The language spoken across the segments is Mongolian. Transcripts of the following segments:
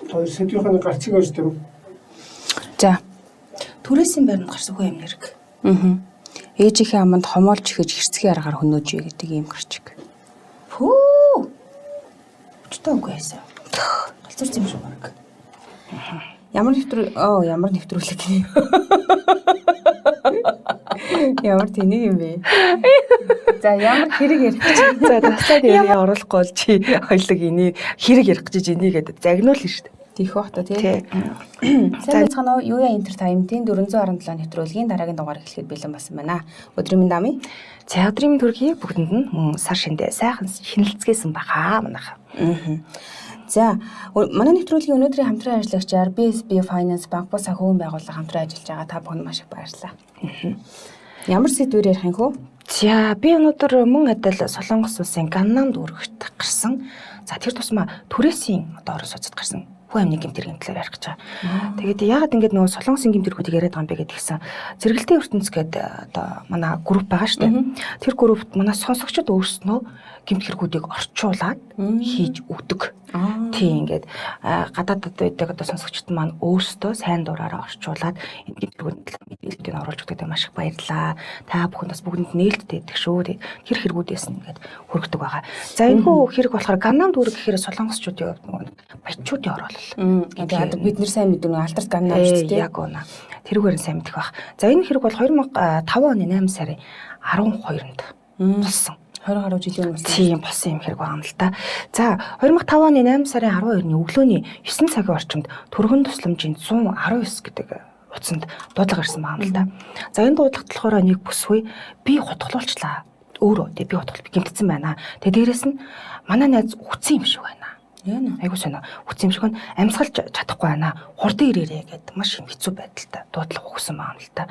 Хоёр сэдвийн гарцыг өрж дөрөв. За. Түрээсийн байранд гарсан хөө юм нэрэг. Ээжийнхээ аманд хомоолж ихэж хэрцгий аргаар хөнөөж гэдэг ийм гарчиг. Пүү. Өчтөө үгүй яасан. Галзуурч юм шиг баг. Ямар нэвтрүүлэг юм. Ямар тэнийг юм бэ? За ямар хэрэг ярих гэж. За тасаад яа оруулахгүй бол чи хоёлог энийг хэрэг ярих гэж энийг гэдэг загнуул нь шүү дээ. Тийх бах та тий. Сайн бацхан юу яа Entertainment-ийн 417 нэвтрүүлгийн дараагийн дугаар эхлэхэд бэлэн болсон байна. Өдрийн минь дами. За өдрийн минь төрхий бүгдэнд нь мөн сар шиндээ сайхан шинэлцгээсэн баха манайха. За манай нэвтрүүлгийн өнөөдрийн хамтран ажиллагчаар BSB Finance банк бус санхүүгийн байгууллага хамтран ажиллаж байгаа та бүхэнд маш их баярлалаа. Ямар сэдвээр ярих юм хөө? За би өнөөдөр мөн адил Солонгос улсын Ганнам дүүрэгт гарсан. За тэр тусмаа түрээсийн одоо орон сууцад гарсан хүн амны гэмтэргийн талаар ярих гэж байгаа. Тэгээд яагаад ингэж нөгөө Солонгосын гэмтэргүүдийг яриад байгаа юм бэ гэдэг гисэн. Зэрэгэлдээ ертөнц гэдэг одоо манай групп байгаа шүү дээ. Тэр группт манай сонсогчид өөрснөө гэмтэргүүдийг орчуулад хийж өгдөг. Тийм ингээд гадаадд байдаг одоо сонсогчид маань өөрсдөө сайн дураараа орчуулад энэ гэмтэргүүдэд мэдээлэлийг оруулж өгдөг. Маш их баярлалаа. Та бүхэн бас бүгдэнд нээлттэй байдаг шүү. Тэр хэрэгүүдээс ингээд хүргэдэг байгаа. За энэ хүү хэрэг болохоор Ганнам дүүрэг гэхээр солонгосчуудын баячуудын орол. Тэгээд бид нэр сайн мэддэг алдарт Ганнам шүү дээ. Яг үнэ. Тэрүүгээр нь сайн мэдэх баг. За энэ хэрэг бол 2005 оны 8 сарын 12-нд болсон. 20 гаруй жилийн өмнө тийм болсон юм хэрэг байгаа юм л да. За 2005 оны 8 сарын 12-ны өглөөний 9 цагийн орчимд Түргэн тусламжийн 119 гэдэг утсанд дуудлага ирсэн байгаа юм л да. За энэ дуудлагт болохоор нэг бүсгүй би хутгалуулчлаа. Өөрөө би хутгал гэмтсэн байна. Тэгээ дээрэс нь манай найз үтсэн юм шиг байна. Яна. Айгуу сонио. Үтсэн юм шиг байна. Амьсгалж чадахгүй байна. Хурдан ирээрээ гэд маш хэцүү байдалтай дуудлага өгсөн байгаа юм л та.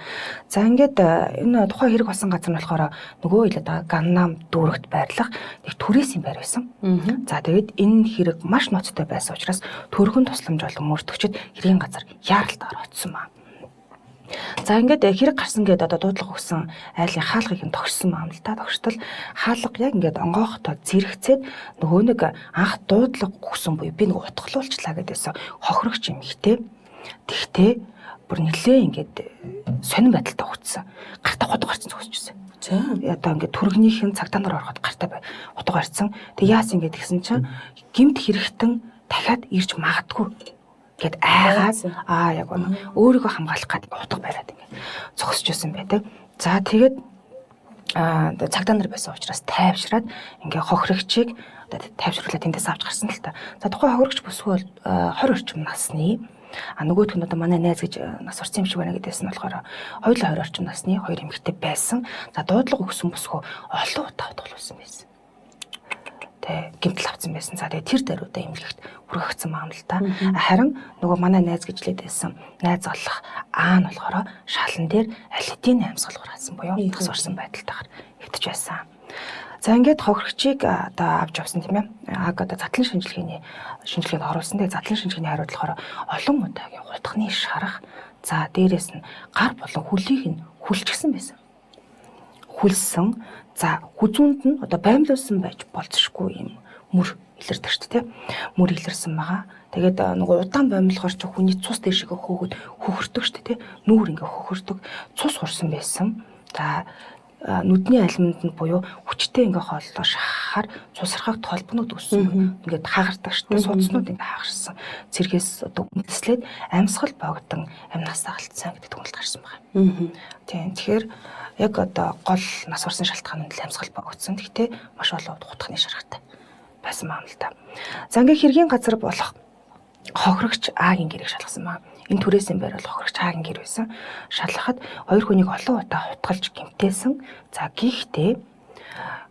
За ингээд энэ тухайн хэрэг болсон газар нь болохоор нөгөө илээ Ганнам дүүрэгт байрлах нэг түрээсийн байр байсан. За тэгээд энэ хэрэг маш ноцтой байсан учраас төргөн тусламж болон мөрдөгчд хэргийн газар яаралтаар очсон байна. За ингээд хэрэг гарсан гэдэг одоо дуудлага өгсөн айлын хаалгыг нь тогтсон юм л да. Тогттол хаалга яг ингээд онгоохтой зэрэгцээд нөгөө нэг анх дуудлага өгсөн буюу би нэг утгалуулчлаа гэдээсээ хохирогч юм ихтэй. Тэгтээ бүр нэлээ ингээд сонирн байдалтай өгцсөн. Гартаа хот гарцсан зогсчихсэн. За одоо ингээд түргнийхэн цагтаа нар ороход гартаа утга гарцсан. Тэг яасан ингээд гэсэн чинь гимт хэрэгтэн дахиад ирж магадгүй гэд айгаад яг өөрийгөө хамгаалах гэдэг утга бариад ингээд зогсож байсан байдаг. За тэгээд цагтаа нар байсан учраас тайвшраад ингээд хохирогчийг тайвшруулаад тэндээс авч гарсан л та. За тухайн хохирогч бүсгүй бол 20 орчим насны нөгөөх нь одоо манай найз гэж нас орсон юм шиг байна гэдээс нь болохоор хоёулаа 20 орчим насны хоёр эмэгтэй байсан. За дуудлага өгсөн бүсгүй олон удаа хутгалуулсан байсан. Гэмтэл авсан байсан. За тэгээ тэр даруйдаа эмнэлэгт хүргэгдсэн юм л та. Харин нөгөө манай найз гэж лээд байсан. Найз олох аа нь болохоор шалан дээр аль хэдийн амьсгалуур хатсан буюу тас орсон байдалтайгаар хэвтэж байсан. За ингээд хохирогчийг одоо авч явсан тийм ээ. Одоо задлан шинжилгээнд оруулсан. Тэгээ задлан шинжилгээний хариуд болохоор олон удаагийн хутганы шарах. За дээрэс нь гар болон хөлийг нь хүлчихсэн байсан. Хүлсэн. За хүзүүнд нь одоо баймлуулсан байж болцсохгүй юм мөр илэрдэг шүү дээ. Мөр илэрсэн байгаа. Тэгээд нөгөө удаан баймлахаар ч хүний цус дэшиг хөөгд хөхөрдөг шүү дээ. Нүүр ингээ хөхөрдөг. Цус урсан байсан. За нүдний алиманд нь буюу хүчтэй ингээ хооллоо шахахаар цусрахаг толбонууд өссөн. Ингээд хаагардаг шүү дээ. Судснууд ингээ хаагарсан. Цэргээс одоо үндэслээд амьсгал богдон амнасаа алдсан гэдэг дүгнэлт гарсан байна. Тийм. Тэгэхээр яг одоо гол нас орсон шалтгаан нь амьсгал богдсон. Гэхдээ маш олон хутганы шаргатай байсан юм л та. За ингээ хэргийн газар болох хохирогч Агийн гэрийг шалгасан маа. Энэ түрээсийн байр бол хохирогч Агийн гэр байсан. Шалгахад хоёр хүнийг олон удаа хутгалж гэмтээсэн. За гэхдээ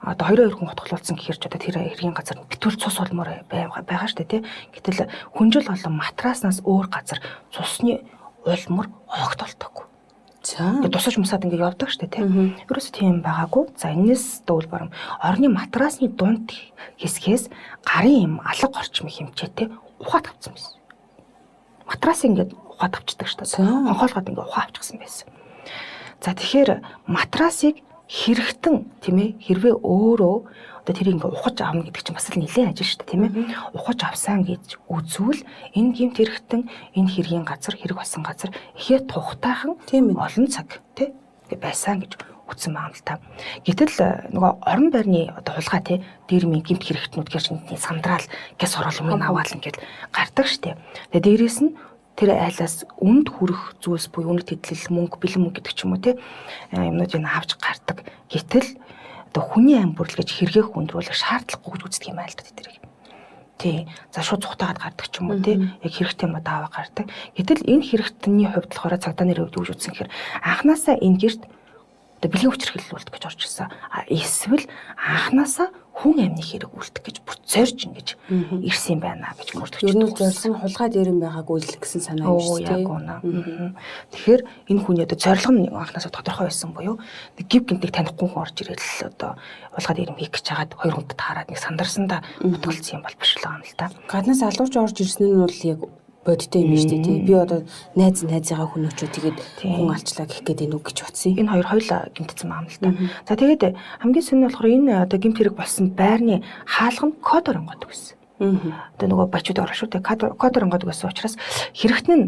одоо хоёр хүн хутгалуулсан гэхэрч одоо тэр хэргийн газар битүүл цус олмоор байгаа шүү дээ тий. Гэтэл хүнжил болон матраснаас өөр газар цусны улмор огтолтоогүй. За тусаж мусаад ингэ явдаг штэ тийм. Ерөөсөө тийм байгаагүй. За энэс дүүл барам орны матрасны дунд хэсгээс гарын юм алга орчмын хэмжээтэй ухаат авсан байсан. Матрас ингэ ухаат авчдаг штэ. Хонхоолгоод ингэ ухаа авчихсан байсан. За тэгэхээр матрасыг хэрэгтэн тийм ээ хэрвээ өөрөө одоо тэрийг ингээ ухаж авна гэдэг чинь бас л нэлээд ажил шүү дээ тийм ээ. Ухаж авсан гэж үзвэл энэ гэмт хэрэгтэн энэ хэргийн газар хэрэг болсон газар ихээ тухтайхан олон цаг тийм байсан гэж үтсэн байгаа юм л та. Гэтэл нөгөө орон байрны одоо хулгай тий дээрмийн гэмт хэрэгтнүүд гэж сандраал гэс орол юм аваал ингээд гардаг штеп. Тэгээ дээрээс нь тэр айлаас үнд хүрэх зүйлс буюу үнэт хэдлэл мөнгө бэлэн мөнгө гэдэг ч юм уу тий юмнуудыг авч гардаг. Гэтэл одоо хүний ам бүрэл гэж хэрэгээх хүндрүүлэх шаардлагагүй гэж үздэг юм аа л да тэрийг. Тий. За шууд цухтаагаад гардаг ч юм уу тий. Яг хэрэгтэй юм дааваа гардаг. Гэтэл энэ хэрэгтний хувьд болохоор цагдаа нарын хувьд юу үзсэн гэхээр анханасаа энэ гэрт одоо бэлгийн хүчирхийлэл үлдэх гэж орж ирсэн. Эсвэл анханасаа хүн амны хэрэг үлдэх гэж бүр зорж ингэж ирсэн юм байна гэж мөрдөгч. Ер нь зорьсон хулгай дээрэн байгаагүй л гэсэн санаа юм шүү дээ. Яг үнэ. Тэгэхээр энэ хүний одоо зорилго нь анханасаа тодорхой байсан буюу гив гинтийг танихгүй хүн орж ирэл л одоо хулгай дээрэн хийх гэж хагаад хоёр хүндэд хараад нэг сандарсандаа бүтгэлцсэн юм бол биш л байгаа юм л та. Гаднаас алуурч орж ирсэн нь бол яг бодтой юм шүү дээ тий. Би одоо найзыгаа хүн өчөө тэгээд хүн алчлаа гэх гээд энэ үг гэж утсан. Энэ хоёр хоёулаа гимтсэн байгаа юм л та. За тэгээд хамгийн сонир нь болохоор энэ одоо гимт хэрэг болсон байрны хаалга нь кодоор онгодог байсан. Одоо нөгөө бачууд орно шүү дээ. Кодоор онгодог байсан учраас хэрэгтэн нь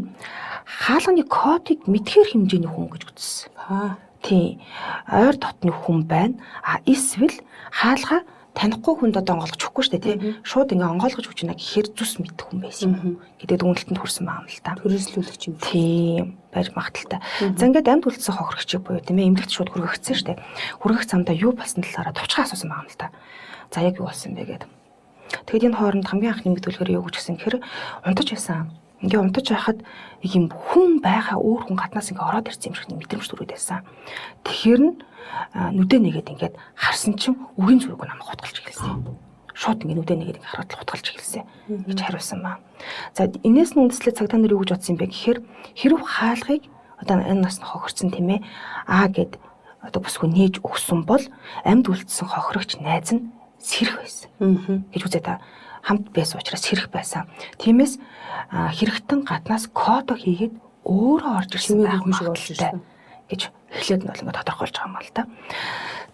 хаалганы кодыг мэдхээр хэмжээний хүн гэж үзсэн. Тий. Ойр дотны хүн байна. Эсвэл хаалга танихгүй хүнд одоо онгойлгож өгөхгүй шүү дээ тий. Шууд ингээ онгойлгож өгч байна гэхээр зүс мэдэх хүн байсан юм гэдэг дүгнэлтэнд хүрсэн байгаа юм л та. Төрөслүүлэгч юм. Тийм байж магадaltaй. За ингээд амьд үлдсэн хохирогчийг буюу тийм ээ эмнэлэгт шууд хүргэгдсэн шүү дээ. Хүргэх замдаа юу болсон талаараа товчхон асуусан байгаа юм л та. За яг юу болсон бэ гэдэг. Тэгэд энэ хооронд хамгийн анх нэмэгдүүлэхээр юу гэж гисэн гэхээр унтаж байсан. Ингээ унтаж байхад нэг юм хүн байгаа өөр хүн гаднаас ингээ ороод ирсэн юм шиг мэдрэмж төрөөд байсан. Тэгэхээр нь нүдэ нэгээд ингээд харсан чинь үгийн зүрэг намайг хутгалж эхэлсэн. Шууд ингээд нүдэ нэгээд ингээд хараад хутгалж эхэлсэн гэж хариулсан ба. За энэс нь үндэслэл цагдаа нар юу гэж бодсон юм бэ гэхээр хэрв хаалгыг одоо энэ насны хохирцсон тийм ээ гэд одоо бүсгүй нээж өгсөн бол амьд үлдсэн хохирогч найз нь сэрэх байсан гэж үзээ та. Хамт байсан учраас сэрэх байсан. Тиймээс хэрэгтэн гаднаас кодо хийгээд өөрөө орж ирсэн байх юм шиг болж байна гэж эхлээд нь бол ингээд тодорхойлж байгаа юм л да.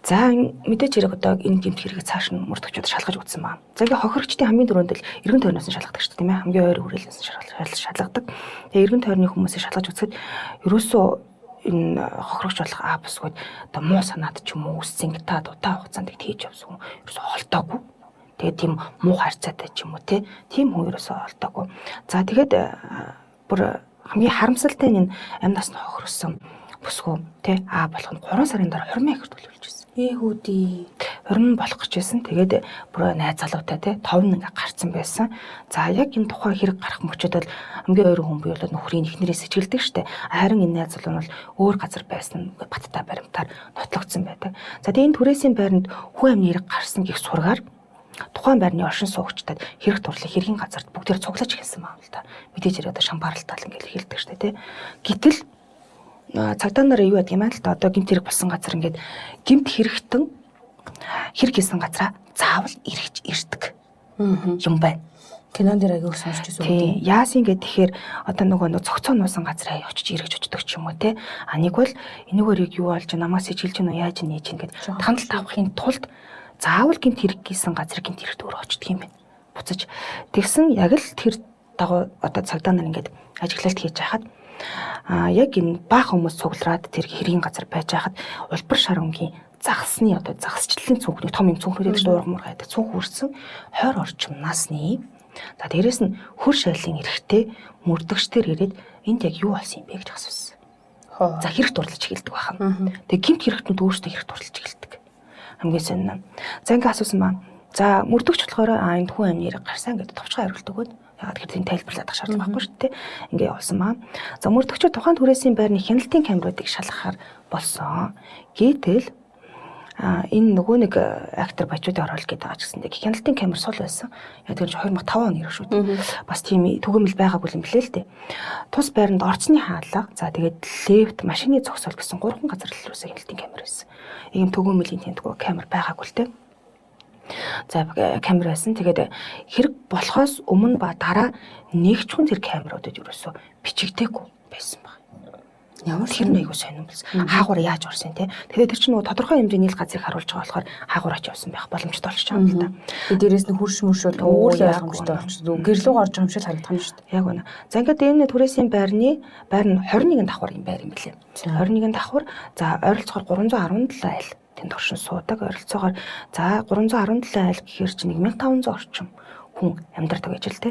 За мэдээж хэрэг одоо энэ гэмт хэрэгийг цааш нь мөрдөгчөд шалгаж үзсэн байна. За ингээ хохирогчдын хамгийн дөрөнд л эргэн тойрноос нь шалгадаг шүү дээ тийм ээ. Хамгийн ойр хүрээлээс нь шалгадаг. Тэгээ эргэн тойрны хүмүүсийг шалгаж үзэхэд ерөөсөө энэ хохирогч болох бүсгүйд одоо муу санаад ч юм уу сингтад удаа хугацаанд хийж явсан хүн ерөөсөө холтоогүй. Тэгээд тийм муу харьцаатай ч юм уу тийм хүн ерөөсөө олдоогүй. За тэгээд бүр хамгийн харамсалтай нь амь насны хохирсон бүсгүй болох нь 3 сарын дараа хормын ихэрт төлөвлөж байсан. Хүүдий. Хорин болох гэж байсан. Тэгээд бүр найз залуутай 5 ингээ гарцсан байсан. За яг энэ тухай хэрэг гарах мөчөд бол хамгийн ойр хүн буюу нөхрийн эхнэрээс сэтгэлдэг штэ. Харин энэ найз залуу нь бол өөр газар байсан баттай баримтаар нотлогдсон байдаг. За тэгээд энэ түрээсийн байранд хүн амны хэрэг гарсан гэх сургаар тухайн байрны оршин суугчдад хэрэг турлах хэргийн газарт бүгдээр цуглаж эхэлсэн байна л да. Мэдээж ирээд шамбаралтал ингээл хэлдэг штэ тий. Гэтэл цагдаа нар юу гэдэг юм аа л да. Одоо гэмт хэрэг болсон газар ингээд гэмт хэрэгтэн хэрэг хийсэн газараа заавал ирдэг юм байна. Кинон дээр аяг сонсч байсан үү? Яасан ингээд тэгэхээр одоо нөгөө цогцоо нуусан газараа очиж эргэж очдог ч юм уу те. Нэг бол энэгээр юу болж намаас ижгэлж гэнэ яаж нээж ингээд хандлт авахын тулд заавал гэмт хэрэг хийсэн газар гэмт хэрэгт өөр очдөг юм байна. Буцаж тэгсэн яг л тэр дагуу одоо цагдаа нар ингээд ажиглалт хийж байхад яг энэ баах хүмүүс цуглараад тэр хэргийн газар байж байхад улбар шар өнгийн загасны одоо загасчлалын цүнхний том юм цүнхнүүд дээр дуурмар гайдаг цүнх үрсэн 20 орчим насны. За дээрэс нь хөр шайлын эрэхтэй мөрдөгчдөр ирээд энд яг юу болсон юм бэ гэж асуусан. За хэрэг дурлаж эхэлдэг байхan. Тэгээ гэмт хэрэгтнүүд өөрсдөө хэрэг дурлаж эхэлдэг. Хамгийн сонин. За ингээ асуусан байна. За мөрдөгч болохоор энэ хүн амны хэрэг гарсан гэдэг товчхон хариулт өгөөд ягаад гэвэл энэ тайлбарлах шаардлага байхгүй шүү дээ. Ингээ явуулсан байна. За мөрдөгчид тухайн түрээсийн байрны хяналтын камеруудыг шалгахаар болсон. Гэтэл энэ нөгөө нэг актер бачуудын орол гэдэг байгаа ч гэсэн тэг хяналтын камер сул байсан. Яг тэр 2005 оны хэрэг шүү дээ. Бас тийм түгээмэл байгаагүй юм блэ л дээ. Тус байранд орцны хаалга, за тэгээд лефт, машины зогсоол гэсэн 3 газар л рүүсээ хяналтын камер байсан. Ийм түгээмэлийн тэмдгүү камер байгаагүй л дээ. За камер байсан. Тэгээд хэрэг болохоос өмнө ба дараа нэгчхэн тэр камеруудад ерөөсөө бичигдээгүй байсан баг. Ямар тэр нэг айгуу сонирн болсон. Хаагуур яаж орсон те. Тэгэхээр тэр чинь нөгөө тодорхой хэмжээний л газрыг харуулж байгаа болохоор хаагуур очиж явсан байх боломжтой болчих юм л да. Тэгээд дээрээс нь хурш мөршөөл өөр ойлгомжтой болчихсон. Гэрлүүг орж байгаа юм шиг харагдах юм шүү дээ. Яг үнэ. За ингээд энэ түрээсийн байр нь 21 давхар юм байр юм билээ. 21 давхар за ойролцоогоор 317 айл тэнд оршин суудаг. Ойролцоогоор за 317 айл гэхээр чинь 1500 орчим хүн амьдардаг гэж л те.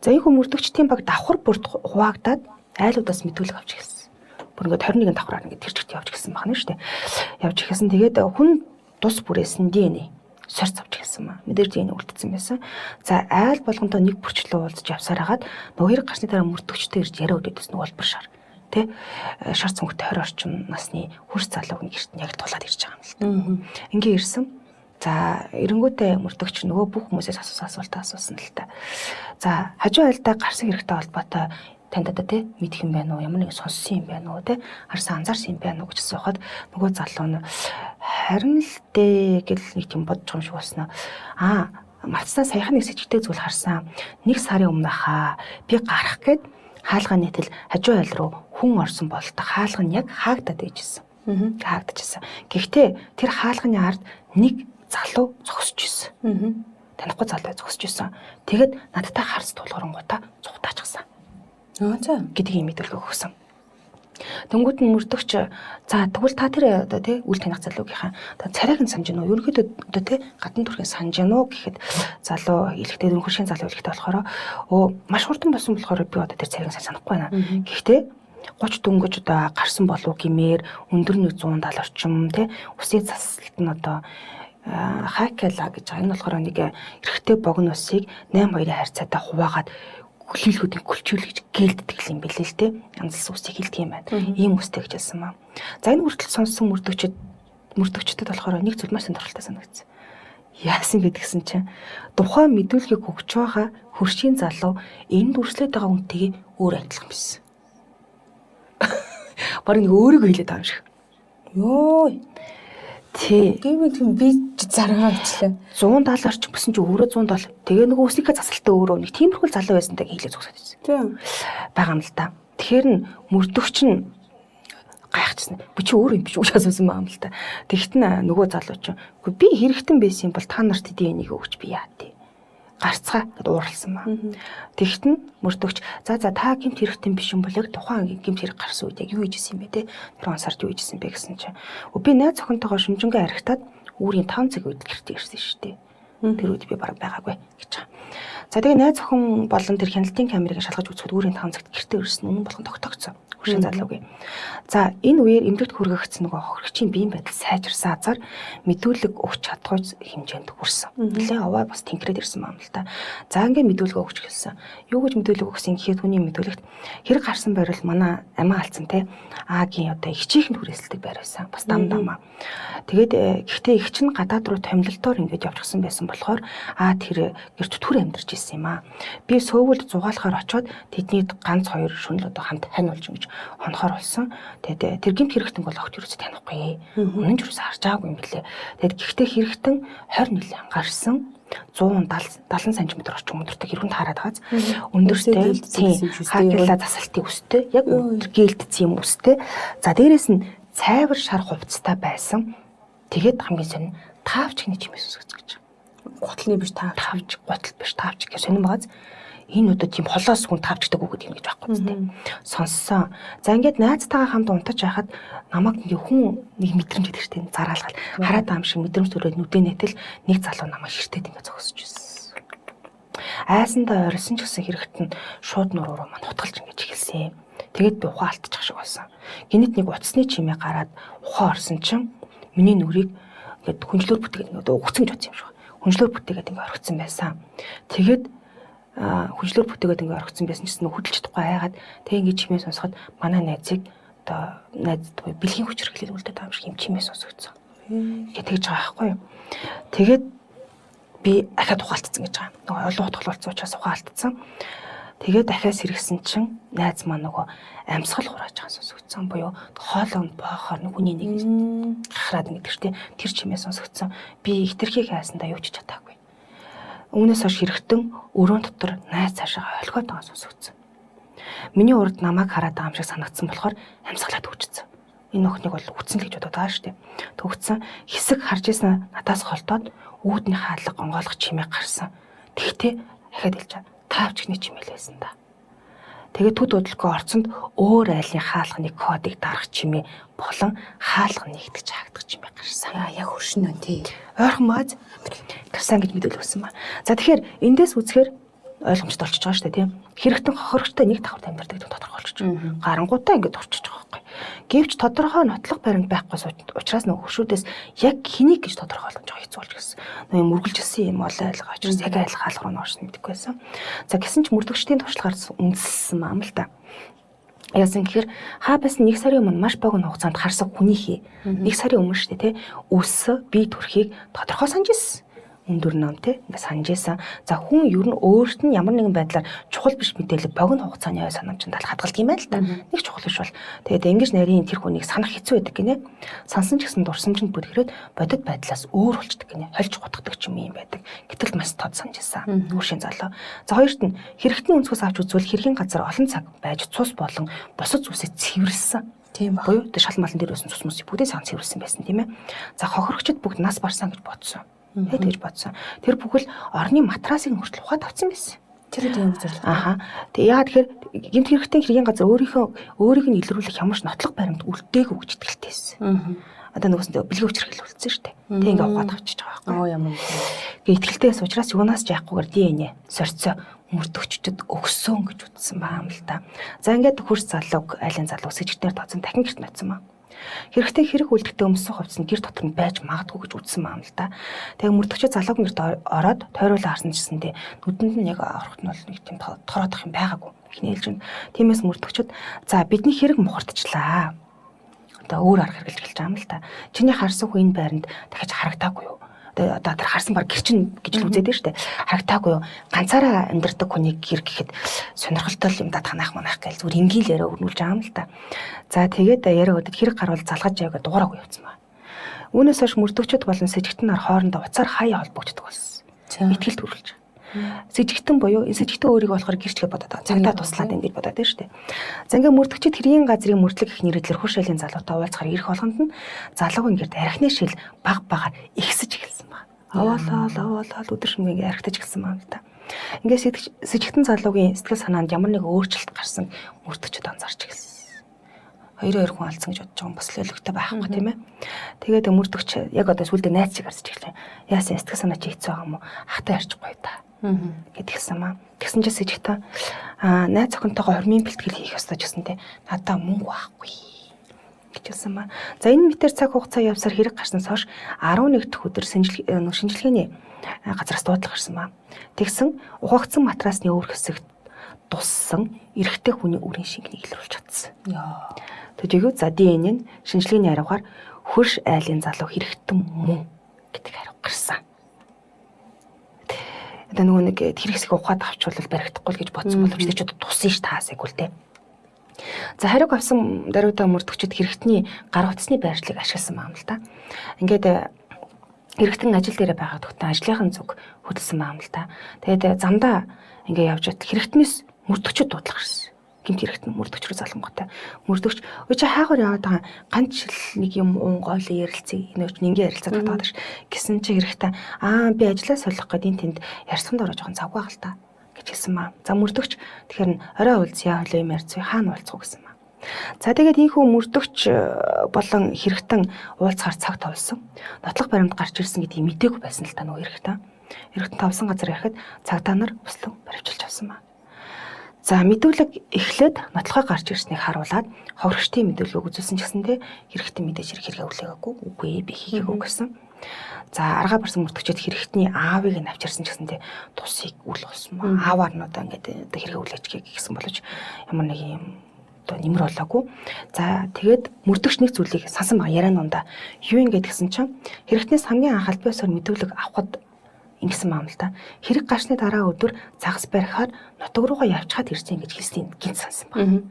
За энэ хүмүүрдэгчдийн баг давхар бүрт хуваагдаад айлуудаас мэдүүлэг авч эхэлсэн. Бүр ингээд 21 давхраар ингээд тэр чигт явж гисэн байна шүү дээ. Явж ихсэн. Тэгээд хүн тус бүрээс нь ДНХ сорьц авч эхэлсэн маа. Мэдээж ДНХ үлдсэн байсан. За айл болгонтой нэг бүрчлөө уулзж явсаар хагаад нөгөө хэрэг гарсны дараа мөрдөгчтэй ирж яриа өгдөөс нэг улбар шар. Тэ шар цөнгөтэй 20 орчим насны хөрс залууг нь гэрт нь яг тулаад ирж байгаа юм л та. Ингээ ирсэн. За эренгүүтээ мөрдөгч нөгөө бүх хүмүүсээс асуулт асуусан л та. За хажуу айлдаа гарсан хэрэгтэй холбоотой танд одоо тий мэдэх юм байна уу? Ямар нэг сонссон юм байна уу? Тий харсан анзаарсан юм байна уу гэж асуухад нөгөө залуу нь харин л дээ гэл нэг юм бодож байгаа юм шиг басна. Мартсан саяхан нэг сэжигтэй зүйл харсан. Нэг сарын өмнө хаа би гарах гээд хаалгаа нийтэл хажуу айл руу хүн орсон бололтой хаалга нь яг хаагдаад ээжсэн. Хаагдчихсан. Гэхдээ тэр хаалганы ард нэг залуу зогсож исэн. Танихгүй залуу зогсож исэн. Тэгэд надтай харс тулгарангуудаа цухтаачихсан. За гэдгийг мэдүүлэг өгсөн. Тэнгүүд нь мөрдөгч за тэгвэл та тэр одоо тий үл таних залуугийнхаа одоо царайг нь санаж гинөө. Ерөнхийдөө одоо тий гадна төрхийг санаж гинөө гэхэд залуу хэлэхдээ өнхөршийн залуу хэлэхдээ болохоор маш хурдан болсон болохоор би одоо тэр царайг санахгүй байна. Гэхдээ 30 дөнгөж одоо гарсан болов гэмээр өндөр нэг 170 орчим тий үсээ засалт нь одоо хайкала гэж байгаа. Энэ болохоор нэг эрэгтэй богино усыг 8-2-ын харьцаатай хуваагаад хүлээлгүүдийг гөлчүүл гэж гэлддэг юм билээ л те. Янзлсан үсийг хэлдэг юм байна. Ийм үстэй гэж хэлсэн маа. За энэ хүртэл сонссон мөрдөгчдөд болохоор нэг зүйл маш сонирхолтой санагдсан. Яасан гэдгсэн чинь тухайн мэдүүлгийг өгч байгаа хөршийн залуу энд үрслээд байгаа үнтэйгээ өөр адилхан байсан. Бараг нэг өөрийгөө хэлээд байгаа юм шиг. Йоо. Тий. Гэвь би заргаа ичлээ. 170 орчим гэсэн чинь өөрөө 170. Тэгээ нөгөө үснийхээ засалтаа өөрөө нэг тиймэрхүү залуу байсантай хийлээ зогсоод байсан. Тийм. Байгаа юм л да. Тэгэхээр н мөрдөгч нь гайхчихсан. Би чи өөрөө юм биш үү асуусан байгаа юм л да. Тэгт нь нөгөө залуу чинь үгүй би хэрэгтэн байсан юм бол та нарт ДНХ-ийг өгч би яа тий. Гарцгаа гэд ууралсан маа. Тэгт нь мөрдөгч за та гэмт хэрэгтэн биш юм бол яг тухайн гэмт хэрэг гарсан үед яг юу хийжсэн юм бэ те? Тэр онсард юу хийжсэн бэ гэсэн чинь би найз охинтойгоо шүмжингээ архитаад үүрийн 5 цаг үед гэртээ ирсэн шүү дээ. Тэр үед би бараг байгаагүй гэж байгаа. За тэгээ найз охин болон тэр хяналтын камерыг шалгаж үзэхэд үүрийн 5 цагт гэртээ ирсэн үнэн болгон тогтогцсон. Хөршин залуугийн. За энэ үеэр эмнэлэгт хүргэгдсэн нөгөө хохирогчийн биеийн байдал сайжирсан азар мэдүүлэг өгч чадахгүй хэмжээнд хүрсэн. Нэлээ аваа бас тэнхрээд ирсэн юм л та. За ингээ мэдүүлэг өгч гэлсэн. Юу гэж мэдүүлэг өгсөн гэхэд хүний мэдүүлэгт хэрэг гарсан байрал манай амиа алдсан те. Агийн одоо ихчийнхэн хүрээсэлдэг байр байсан. Бас дамаа. Тэгээд гэхдээ их чинь гадаад руу томилолтоор ингээд явчихсан байсан болохоор тэр гэрт түр амьдарч ирсэн юм аа. Би сөөвөлд зугаалахаар очоод тэдний ганц хоёр шөнөл одоо хамт хань болж ингэж хонохоор болсон. Тэгээд тэр гэмт хэрэгтэн бол огт юусэн танихгүй. Үнэн ч юусэн харж байгаагүй юм билээ. Тэгээд гэхдээ хэрэгтэн 20 нилийн гарсан 170 см орчим өндөртэй хэрхэн таарад байгааз өндөртэй хакела засалтын өстэй яг гэлдсэн юм өстэй. За дээрэс нь цайвар шар хувцастай байсан. Тэгээд хамгийн сонин таавч гэнэ чимээс үсгэж гэж. Гутлын биш таавч, гутал биш таавч гэх сонин байгааз энэ одоо тийм холоос хүн таавчдаг үг гэдэг юм гэж байхгүй зү. Сонссон. За ингээд найзтайгаа хамт унтаж байхад намайг ингээ хүн нэг мэдрэмж гэдэг чинь зараалгал хараад байгаа юм шиг мэдрэмж төрөөд нүдэнэтэл нэг залуу намайг ширтээд ингээ зогсож байсан. Айсандаа орилсон ч гэсэн хэрэгт нь шууд нуруу маань хутгалж ингээ эхэлсэн. Тэгээд би ухаан алдчих шиг болсон. Гинэт нэг утасны чимээ гараад ухаан орсон чинь миний нүрийг ингээд хүнжлөөр бүтээгээд одоо өгцөн гэж бодсон юм шиг. Хүнжлөөр бүтээгээд ингээ орхицсан байсан. Тэгээд хүнжлөөр бүтээгээд ингээ орхицсан байсан гэсэн нь хөдөлж чадахгүй айгаад тэг ингээ чимээ сонсоход манай найзыг одоо найздгүй бэлгийн хүч хэрэглээд үлдээд байгаа юм шиг юм чимээ сонсогдсон. Ингээ тэгж байгаа байхгүй юу. Тэгээд би ахаад ухаалтцсан гэж байгаа. Нөгөө олон утгал болсон учраас ухаалтцсан. Тэгээд дахиад сэргсэн чинь найз маань нөгөө амьсгал хурааж байгаа сонсогдсон буюу хоолойнд боохоор хүний нэг гахраад ингэдэг чинь тэр чимээ сонсогдсон. Би хитрхийг хайсандаа юу ч чадаагүй. Үүнээс хойш хэрэгтэн өрөөнд дотор найз цаашаа олгоод байгаа сонсогдсон. Миний урд намайг хараад байгаа юм шиг санагдсан болохоор амьсгалаад өгчсөн. Энэ охиныг бол үтсэн л гэж бодоод байгаа шүү дээ. Төгцсөн хэсэг харж ийсэн надаас холдоод үүдний хаалга онгойлгох чимээ гарсан. Тэгтээ ахаад хэлж таавч гний чимээл байсан да. Тэгээд төд удалгүй орцонд өөр айлын хаалганы кодыг дарах чимээ болон хаалга нэгдэж хаагдах чимээ гарсан. Яг хөршин нь тий. Ойрхон бааз гарсан гэж мэдээлэл өгсөн ба. За тэгэхээр эндээс үзэхээр ойлгомжтой болчихж байгаа шүү дээ, тийм. Хэрэгтэн хохирогчтой нэг давхар амьдардаг гэдэг тодорхойлж байна. Гарангуудаа ингэж орчиж байгаа байхгүй. Гэвч тодорхой нотлох баримт байхгүй учраас нөгөө хөршүүдээс яг хэнийг гэж тодорхойлж байгаа хэцүү болж гисэн. Нөгөө мөргөлжсэн юм ол айлгаа учраас яг айлах хаалга руу орсон мэдгүй байсан. За гэсэн ч мөрдөгчдийн туршлагаар үндэслсэн маам л та. Яасан гэхээр хаа байсан 1 сарын өмнө маш богино хугацаанд харсан хүнийхээ 1 сарын өмнө шүү дээ, тий. Өс бие төрхийг тодорхой санаж ирсэн. Өндөр ном те ингээ санаж исэн. За хүн ер нь өөрт нь ямар нэгэн байдлаар чухал биш мэдээлэл богино хугацааны ой санамжинд хадгалдаг юм байна л да. Нэг чухал биш бол. Тэгээд ингэж нарийн тэр хүнийг санах хэцүү байдаг гинэ. Сансан ч гэсэн дурсамжинд бүтгэрээд бодит байдлаас өөр болчдөг гинэ. Хольж гутгадаг ч юм байдаг. Гэтэл маш тод санаж исэн. Хөршийн залуу. За хоёрт нь хэрэгтний өнцгөөс авч үзвэл хэргийн газар олон цаг байж цус болон босод зүйлсээ цэвэрлсэн. Тийм буюу тэр шал малын дээр байсан цус мөсийг бүгдээ сан цэвэрлсэн байсан тийм ээ. За хохирогчд бүгд нас барсан гэж бодсон. Хэд гэж бодсон. Тэр бүхэл орны матрасыг хүртэл ухаад авсан байсан. Тэр тийм үзэрлээ. Аха. Тэгээ яа тэгэхээр гэмт хэрэгтэй хэргийн газар өөрийг нь илрүүлэх ямар ч нотлох баримт үлдээг өгч итгэлтэйсэн. Одоо нөгөөсөндөө бэлгийн хүчрхэл үлдсэн шүү дээ. Тэг ингээ ухаад авчиж байгаа байхгүй. Ямар. Гэ итгэлтэйс учраас юунаас ч яахгүйгээр ДНЭ сорьцоо мөрдөгчдөд өгсөн гэж утсан баам л та. За ингээд хөрс залууг айлын залуу сэжигтээр тооцсон дахин гэрт ноцсон баа. Хэрэгтэй хэрэг үлдэхтэй өмсөн хувцас нь гэр дотор нь байж магадгүй гэж үзсэн юм л да. Тэгээ мөрдөгчд залуугийн гэрт ороод тойруулаа харсан гэсэндээ нүдэнд нь яг орохт нь бол нэг тийм тороодох юм байгаагүй. Эхний ээлжинд. Тиймээс мөрдөгчд за бидний хэрэг мухардчлаа. Одоо өөр арга хэрэглэж эхэлж байгаа юм л та. Чиний харсан хүн энэ байранд дахиж харагдаагүй юу? Одоо тэр харсан баг гэрчин гэж л үзээд байна шүү дээ. Харагдаагүй юу? Ганцаараа амьдардаг хүний гэр гэхэд сонирхолтой юм да танах манах гэж зүгээр энгийлээрээ өрнүүлж байгаа юм л та. За тэгээд яриа өдөд хэрэг гарвал залгаж яваа дугаараагүй явцсан байна. Үүнээс хойш мөрдөгчд болон сэжигтэн нар хоорондоо уцаар хаяа холбогддог болсон. Итгэл төрүүлж. Сэжигтэн буюу энэ сэжигтэн өөрийгөө болохоор гэрчгээ бодоод байгаа. Цагдаа туслаад юм гэж бодоод байна шүү дээ. За ингээ мөрдөгчд хэргийн газрын мөрдлөг их нэрэдлэр хурш айлын залуутай уулзахаар ирэх болгонд нь залуугийн гэрд архины шил баг багаар ихсэж эхэлсэн байна. Аваалал өдөр шөнө ингээ архитаж эхэлсэн байна л да. Ингээ сэжигтэн залуугийн сэтгэл санаанд ямар нэг өөрчлөлт гарсан мөрдөгчд анзаарч эхэлсэн. Хоёр хүн алдсан гэж бодож байгаа юм бас л өлегтэй байхгүй тийм ээ. Тэгээд мөрдөгч яг одоо сүлдээ найз чиг харж эхэллээ. Яасан сэтгэл санаа чи хэцүү байгаа юм уу? Ахтай ярьж гоё та. Гэдгийгсэн маа. Тэгсэн чинь сэжигтэн найз охинтойгоо хормын бэлтгэл хийх ёстой гэсэн те. Надаа мөнгө байхгүй гэжсэн маа. За энэ мэтэр цаг хугацаа явсаар хэрэг гарснаас хойш 11 дахь өдөр шинжилгээний газраас дуудлага гарсан маа. Тэгсэн ухагдсан матрасны өөр хэсэгт туссан эрэгтэй хүний үрийн шингэнийг илрүүлж чадсан. Тэгвэл за ДНЭ нь шинжилгээний хариугаар хөрш айлын залуу хэрэгтэн мөн гэдэг хариу гарсан. Одоо нөгөө нэг тэр хэсгийг ухаад авчвал баригдахгүй л гэж бодсон боловч тэр ч одоо тусын ш таасайг үл тээ. За хариуг авсан даруйдаа мөрдөгчд хэрэгтний гар утасны байршлыг ашигласан байна л да. Ингээд хэрэгтэн ажил дээр байгаад тогтсон ажлынхын зүг хөдөлсөн байна л да. Тэгээд замдаа ингээд явж бат хэрэгтнээс мөрдөгчд дуудлага гарсан. Гэмт хэрэгтэн мөрдөгч рүү залангуйтай. Мөрдөгч өө чи хаагаар яваад байгаа ганц нэг юм гооло ярилцъя. Энэч нингээ ярилцаад байгаа ш. Гэсэн чи хэрэгтэй би ажлаа солих гээд тэнд ярьсанд орож байгаа завгүй гал та гэж хэлсэн маа. За мөрдөгч тэгэхээр орой уулзъя хөлөө юм ярьцъя хаана уулзах гэсэн маа. За тэгээд ийхүү мөрдөгч болон хэрэгтэн уулзахаар цаг товлсон. Нотлох баримт гарч ирсэн гэдгийг мдээгүй байсан л та нөгөө хэрэгтэн. Хэрэгтэн тавсан газар ирэхэд цагдаа нар услан баривчилж авсан маа. За мэдүүлэг эхлээд нотлохоо гарч ирснийг харуулад хохирогчдын мэдүүлгийг үзүүлсэн ч гэсэндээ хэрэгтэн мэдээж хэрэгээ хүлээгээгүй. Үгүй би хийгээгүй гэсэн. За аргаа барсан мөрдөгчд хэрэгтний аавыг нь авчирсан ч гэсэндээ тусыг үл болсон маа. Ааваар нь одоо ингээд хэрэгээ хүлээчихье гэсэн боловч ямар нэг юм одоо нэмэр болоогүй. За тэгээд мөрдөгч нэг зүйлийг сансан байгаа яриан дундаа юу ингээд гэсэн чинь хэрэгтнээс хамгийн анх аль биесээр мэдүүлэг авахд ингэсэн юм л да. Хэрэг гарсны дараа өдөр загас барихаар нутаг руугаа явчихад ирсэн гэж хэлсэн гинт сансан байна.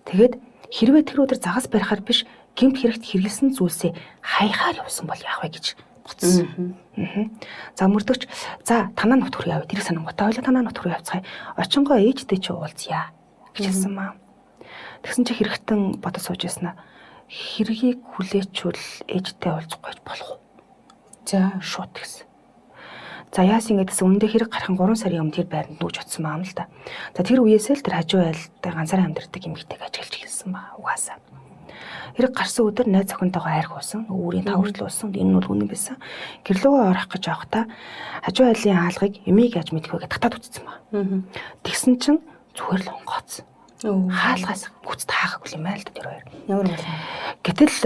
Тэгээд хэрвээ тэр өдөр загас барихаар биш гэмт хэрэгт хэрэгэлсэн зүйлсээ хаяхаар явсан бол яах вэ гэж бодсон. За мөрдөгч за танаа нут руу явъя. Тэр санангуйтай ойлоо танаа нут руу явцгаая. Очингоо ээжтэй чи уулзъя гэж хэлсэн маа. Тэгсэн чи хэрэгтэн бодож сууж яснаа. Хэргийг хүлээчүүл ээжтэй уулзахгүй болох уу? За Шууд гэсэн. За яасан гэдэгс өмнөдөө хэрэг гарахын 3 сарын өмнө тэр байранд нүүж очсон маа л да. За тэр үеэсээ л тэр хажуу айлтай ганцаараа амьдардаг эмэгтэйг ажиглаж хэлсэн маа угаасаа. Хэрэг гарсан өдөр найз охинтойгоо хайр хуусан, өөрийн тав хүртэл уусан. Энэ нь бол үнэн байсан. Гэрлөөгөө орох гэж явахдаа хажуу айлын хаалгыг эмийг яаж мэдэх вэ гэж татаад үтцсэн маа. Тэгсэн чинь зүгээр л онгооцсон. Хаалгаас гүц таахаггүй юм аа л да тэр хоёр. ямар бол. Гэтэл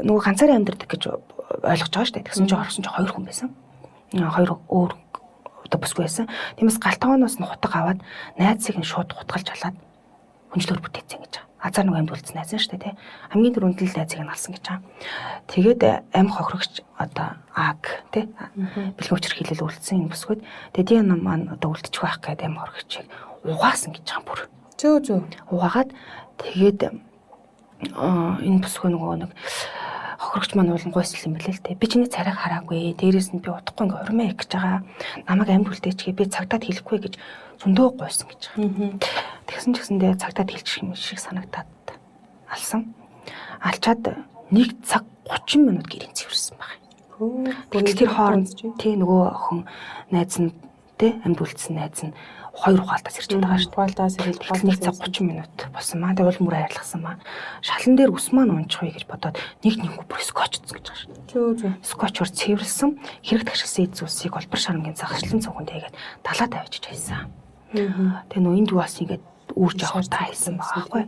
нөгөө ганцаараа амьдардаг гэж ойлгож байгаа шүү дээ. Тэгсэн чинь орсон чинь 2 хүн байсан. 2 өөр одоо бүсгүй байсан. Тиймээс галтгооноос нь хутга аваад найзыг нь шууд хутгалж алаад хүнчлөөр бүтээсэн гэж байгаа. Азар нэг амьд үлдсэн найз нь шүү дээ, тий. Хамгийн түрүүнд л найзыг нь алсан гэж байгаа. Тэгээд амь хохирогч одоо аг тий. Бэлгийн учир хилэл үлдсэн энэ бүсгүйд. Тэгээд тийм нам маань одоо үлдчих байх гэдэг амь хохирогчийг угаасан гэж байгаа бүр. Зөө. Угаагаад тэгээд энэ бүсгүй нөгөө нэг хохирогч маань уулын гойсл юм билээ л дээ. Би чиний царайг хараагүй. Дээрээс нь би удахгүй ингээ урмаа их гэж байгаа. Намайг амьд үлдээчихээ би цагтаад хэлэхгүй гэж зөндөө гойсон гэж байгаа. Тэгсэн ч гэсэндээ цагтаад хэлчих юм шиг санагтаад алсан. Алчаад 1 цаг 30 минут гэрийн цэвэрсэн байгаа. Тэгэхээр тэр хооронд тий нөгөө охин найз нь тий амьд үлдсэн найз нь 2 ухаалтаас ирж байгаа шүү дээ. Ухаалтаас ирээд 1 цаг 30 минут болсон маа. Тэгвэл мөр хайрлахсан маа. Шалан дээр ус маань унчихъя гэж бодоод нэг бүр скотчцсон гэж байгаа шүү дээ. Скотчор цэвэрлсэн хэрэг тагшилсан эд зүйлсийг олбор шарангийн загшлан цуганд хийгээд талаа тавьчих байсан. Тэгээ нөө энд юу бас ингээд үүрж авах та хэлсэн байгаа байхгүй.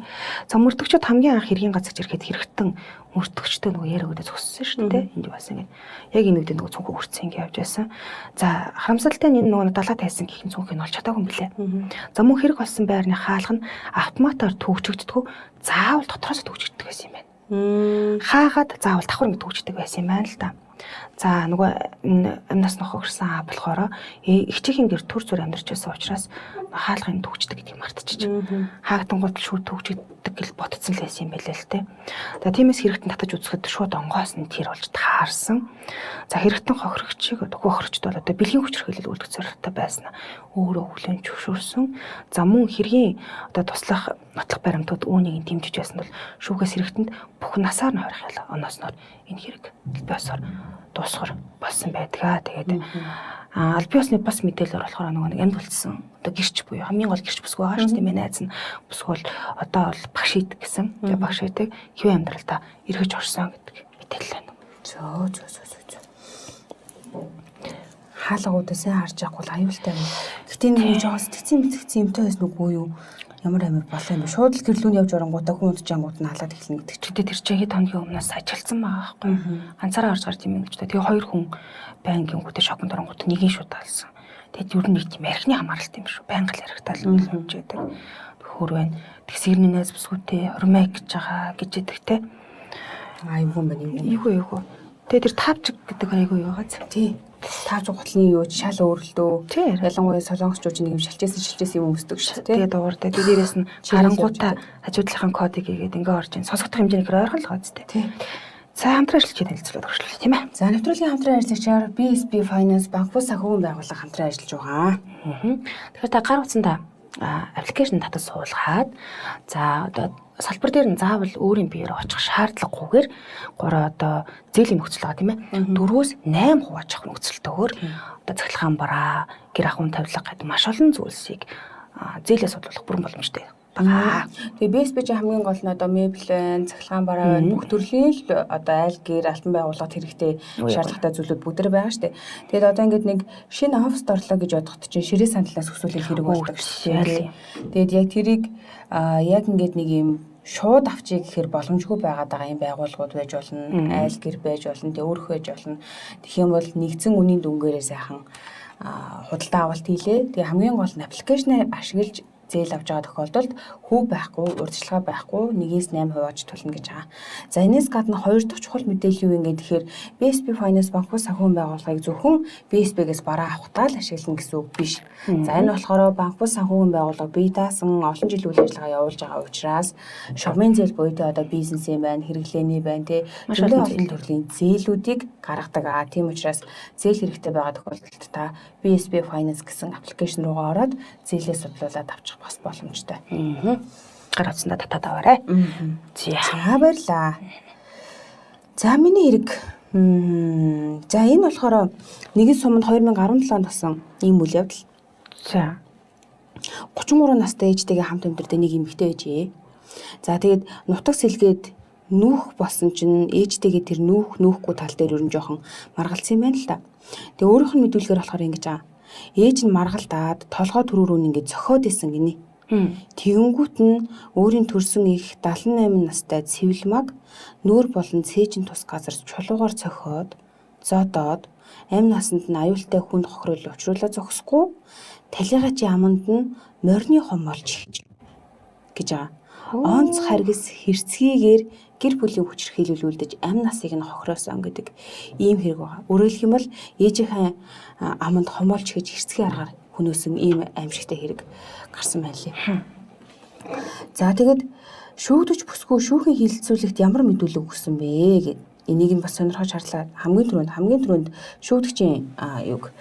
За мөрдөгчд хамгийн анх хэргийн газарт ирэхэд хэрэгтэн мөрдөгчтэй нөгөө яриа өгдөө зогссон шүү дээ. Энд бас ингээд яг энэ үедээ нөгөө цүнхөө хүрцэн ингээд явж байсан. За харамсалтай нь нөгөө далаа тайсан гихэн цүнхийг олж чадаагүй юм билээ. За мөн хэрэг болсон байрны хаалга нь автоматар төгжигддөггүй заавал дотроос төгжигддэг байсан юм байна. Хаагаад заавал давхар ингэ төгжигддэг байсан юм байна л да. За нөгөө амнаас нохогрсан болохоор ихчийн гэр төр зүр амьдарч байсан учраас хаалгын төгждөг гэдгийг мартчих. Хаагтангууд шууд төгжигддэг гэл ботцсон л байсан юм байлээ л те. За тиймээс хэрэгтэн татаж үзэхэд шууд онгоос нь тэр болж таарсан. За хэрэгтэн хохирогчийг хохирогчд бол одоо бэлгийн хүч хэрхэлэл үлдэх зорилготой байсан. Өөрөө хүлэн зөвшөөрсөн. За мөн хэргийн одоо туслах нотлох баримтууд үүнийг дэмжиж байсан бол шүүгээс хэрэгтэнд бүх насаар нь хорих яла оноосноор энэ хэрэг албаасаар дуусгар болсон байдгаа. Тэгээд аль биесны бас мэдээлэлээр болохоор нэг амьд үлдсэн. Одоо гэрч буюу хамгийн гол гэрч бүсгүй байгаа шүү дээ. Миний найз нь бүсгүй бол одоо бол багшид гэсэн. Тэгээд багшидыг хэвэн амьдралдаа эргэж орсон гэдэг мэдээлэл байна. Зөө. Хаалгуудаа сайн харж авахгүй л аюултай юм. Гэтэ нэг жоохон сэтгцэн юмтай байсан үгүй юу? Ямар амир болоо юм бэ? Шууд л гэрлүүн явж орангуудаа хүн удажангууд нь халаад эхэлнэ гэдэг чинь. Тэр чинь хэд хоногийн өмнөөс ажилтсан байгаа байхгүй. Ганцаараа орж гарч юм гэж тэ. Тэгээ 2 хүн байнгын гүтэ шоконд орангууд нэг нь шууд алсан. Тэгэд юу нэг тийм архины хамааралт юм шүү. Байнга л архитал юм явж байдаг. Хөр байна. Тэгсэрний найз бүсгүйтэй урмай гэж байгаа гэж яддаг те. Айгүй юм байна. Эйгүү. Тэгээ тэр тавчиг гэдэг айгүй юу байгаа зү. Тий. Таавч готлын юу шал өөрлөлтөө. Ялангуяа солонгосчууд нэг юм шилжсэн юм өсдөг шүү дээ. Тэгээ дууртай. Дээрээс нь харангуудаа хажуудлахын кодыг хийгээд ингээ орж ийн. Сонсогдох хэмжээгээр ойрхон л байгаа зү. Тий. За хамтран ажиллаж байгаа хэлцүүлээд орчлоо тийм ээ. За нэвтрүүлгийн хамтран ажиллагчаар BSB Finance банк бус санхүүгийн байгууллага хамтран ажиллаж байгаа. Тэгэхээр та гар утсандаа аппликейшн татаж суулгаад за одоо салбар дээр нь заавал өөрийн биеэр очих шаардлагагүйгээр 3 одоо зээлийн нөхцөл байгаа тийм ээ. 4-өөс 8 хувааж авах нөхцөлтөөр одоо цахилгаан бараа, гэр ахуйн тавилга гэдэг маш олон зүйлсийг зээлээ судлах бүрэн боломжтой. Тэгээ BSB хамгийн гол нь одоо мебель, цахилгаан бараа бүх төрлийн л одоо айл гэр алтан байгууллагад хэрэгтэй шаардлагатай зүйлүүд бүгд байгаа шүү дээ. Тэгээд одоо ингээд нэг шинэ оффист орлоо гэж бодоход чинь ширээ сандалаас өсвөлөх хэрэг болдог шүү дээ. Тэгээд яг тэрийг яг ингээд нэг юм шууд авчиг гэхээр боломжгүй байгаад байгаа юм байгууллагууд байж болно, айл гэр байж болно, тэг өөрөх байж болно. Тэгэх юм бол нэгдсэн үнийн дүнгээрээ сайхан худалдаа авалт хийлээ. Тэгээ хамгийн гол нь аппликейшнээ ашиглаж зээл авч байгаа тохиолдолд хүү байхгүй, урьдчилгаа байхгүй 1-8% хувааж тулна гэж байгаа. За энэс гадна 2 дахь чухал мэдээлэл юу юм гэхээр BSB Finance банк бус санхүүгийн байгууллагыг зөвхөн BSB-гээс бараа авахтаа л ашиглана гэсэн үг биш. За энэ болохоор банк бус санхүүгийн байгууллага бие даасан олон жил үйл ажиллагаа явуулж байгаа учраас шугамын зээл буюу одоо бизнесийн байна, хэрэглээний байна тий олон төрлийн зээлүүдийг гаргадаг. Тийм учраас зээл хэрэгтэй байгаа тохиолдолд та BSB Finance гэсэн аппликейшн руугаа ороод зээлээ судлуулад авчих бас боломжтой. Гар утсандаа татаад аваарай. За баярлаа. За миний хэрэг. За энэ болохоор нэгэн суманд 2017 онд болсон ийм үйл явдал. За 33 настай ээжтэйгээ хамт амьдардаг нэг эмэгтэй байжээ. За тэгээд нутаг сэлгээд нүүх болсон чинь ээжтэйгээ тэр нүүхгүй тал дээр ер нь жоохон маргалцсан юм байна л та. Тэгээ өөрийнх нь мэдүүлгээр болохоор ингэж байгаа. Ээж нь маргалдаад толгой төрөөрөө ингэж зөхөөд исэн гинэ. Тэгэнгүүт нь өөрийн төрсөн их 78 настай цэвэлмаг нүүр болон цээжин тус газар чулуугаар цохиод зодоод амь насанд нь аюултай хүн хохируулж учруулаа зогсохгүй талигачийн аманд нь морины хомолж гэж байгаа. Онц харгас хэрцгийгээр гэр бүлийн хүчирхийлүүлж амь насыг нь хохироосон гэдэг ийм хэрэг байгаа. Өөрөөр хэлэх юм бол ээжийнхээ аманд хомолж гэж хэрцгий аргаар хөнөөсөн ийм аимшигтай хэрэг гарсан байна лээ. За тэгэд шүүгдэж бүсгүй шүүхийн хилцүүлэгт ямар мэдүүлэг өгсөн бэ гэд энийг нь бас сонирхож харлаа. Хамгийн түрүүнд шүүгдэгчийн юг